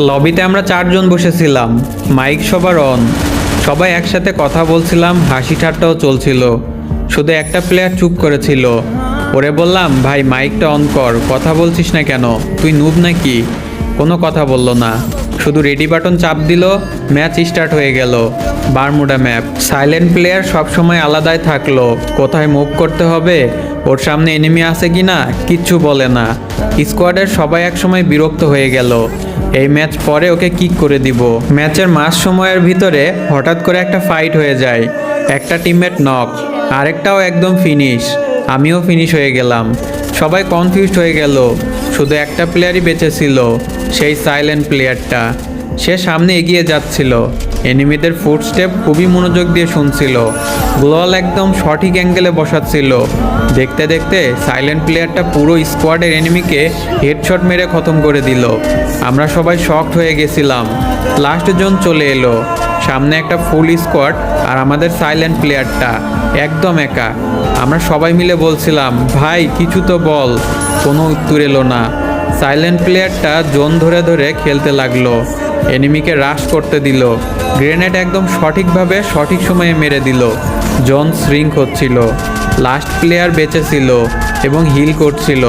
লবিতে আমরা 4 জন বসেছিলাম, মাইক সবার অন, সবাই একসাথে কথা বলছিলাম, হাসি ঠাট্টাও চলছিল। শুধু একটা প্লেয়ার চুপ করেছিল। ওরে বললাম, ভাই মাইকটা অন কর, কথা বলছিস না কেন, তুই নুব নাকি? কোনো কথা বলল না, শুধু রেডি বাটন চাপ দিল। ম্যাচ স্টার্ট হয়ে গেল। Bermuda map. সাইলেন্ট প্লেয়ার সবসময় আলাদাই থাকলো, কোথায় মুভ করতে হবে, ওর সামনে এনিমি আছে কি না কিচ্ছু বলে না। স্কোয়াডের সবাই একসময় বিরক্ত হয়ে গেল। এই ম্যাচ পরে ওকে কিক করে দিব। ম্যাচের মাঝ সময়ের ভিতরে হঠাৎ করে একটা ফাইট হয়ে যায়। একটা টিমমেট নক, আরেকটাও একদম ফিনিশ। আমিও ফিনিশ হয়ে গেলাম। সবাই কনফিউজড হয়ে গেল। শুধু একটা প্লেয়ারই বেঁচে ছিল, সেই সাইলেন্ট প্লেয়ারটা। সে সামনে এগিয়ে যাচ্ছিল, এনিমিদের ফুটস্টেপ খুবই মনোযোগ দিয়ে শুনছিল, গ্লোয়াল একদম সঠিক অ্যাঙ্গেলে বসাচ্ছিল। দেখতে দেখতে সাইলেন্ট প্লেয়ারটা পুরো স্কোয়াডের এনিমিকে হেডশট মেরে খতম করে দিল। আমরা সবাই শকড হয়ে গেছিলাম। লাস্ট জন চলে এলো, সামনে একটা ফুল স্কোয়াড আর আমাদের সাইলেন্ট প্লেয়ারটা একদম একা। আমরা সবাই মিলে বলছিলাম, ভাই কিছু তো বল। কোনো উত্তর এলো না। সাইলেন্ট প্লেয়ারটা জোন ধরে ধরে খেলতে লাগলো, এনিমিকে রাশ করতে দিল, গ্রেনেড একদম সঠিকভাবে সঠিক সময়ে মেরে দিল। জোন শ্রিঙ্ক হচ্ছিল। লাস্ট প্লেয়ার বেঁচে ছিল এবং হিল করছিল।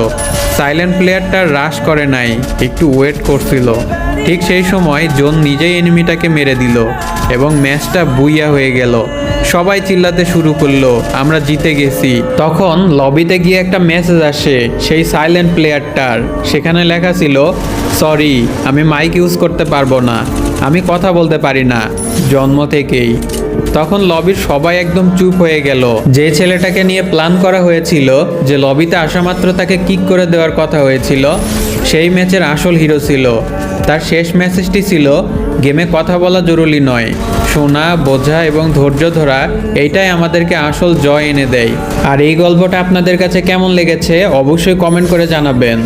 সাইলেন্ট প্লেয়ারটা রাশ করে নাই, একটু ওয়েট করছিল। ঠিক সেই সময় জোন নিজেই এনিমিটাকে মেরে দিল এবং ম্যাচটা বুইয়া হয়ে গেল। সবাই চিল্লাতে শুরু করলো, আমরা জিতে গেছি। তখন লবিতে গিয়ে একটা মেসেজ আসে সেই সাইলেন্ট প্লেয়ারটার। সেখানে লেখা ছিল, সরি আমি মাইক ইউজ করতে পারবো না, আমি কথা বলতে পারি না জন্ম থেকেই। তখন লবির সবাই একদম চুপ হয়ে গেল। যে ছেলেটাকে নিয়ে প্ল্যান করা হয়েছিল যে লবিতে আসা মাত্র তাকে কিক করে দেওয়ার কথা হয়েছিল, সেই ম্যাচের আসল হিরো ছিল। তার শেষ মেসেজটি ছিল, গেমে কথা বলা জরুরি নয়, শোনা, বোঝা এবং ধৈর্য ধরা, এইটাই আমাদেরকে আসল জয় এনে দেয়। আর এই গল্পটা আপনাদের কাছে কেমন লেগেছে অবশ্যই কমেন্ট করে জানাবেন।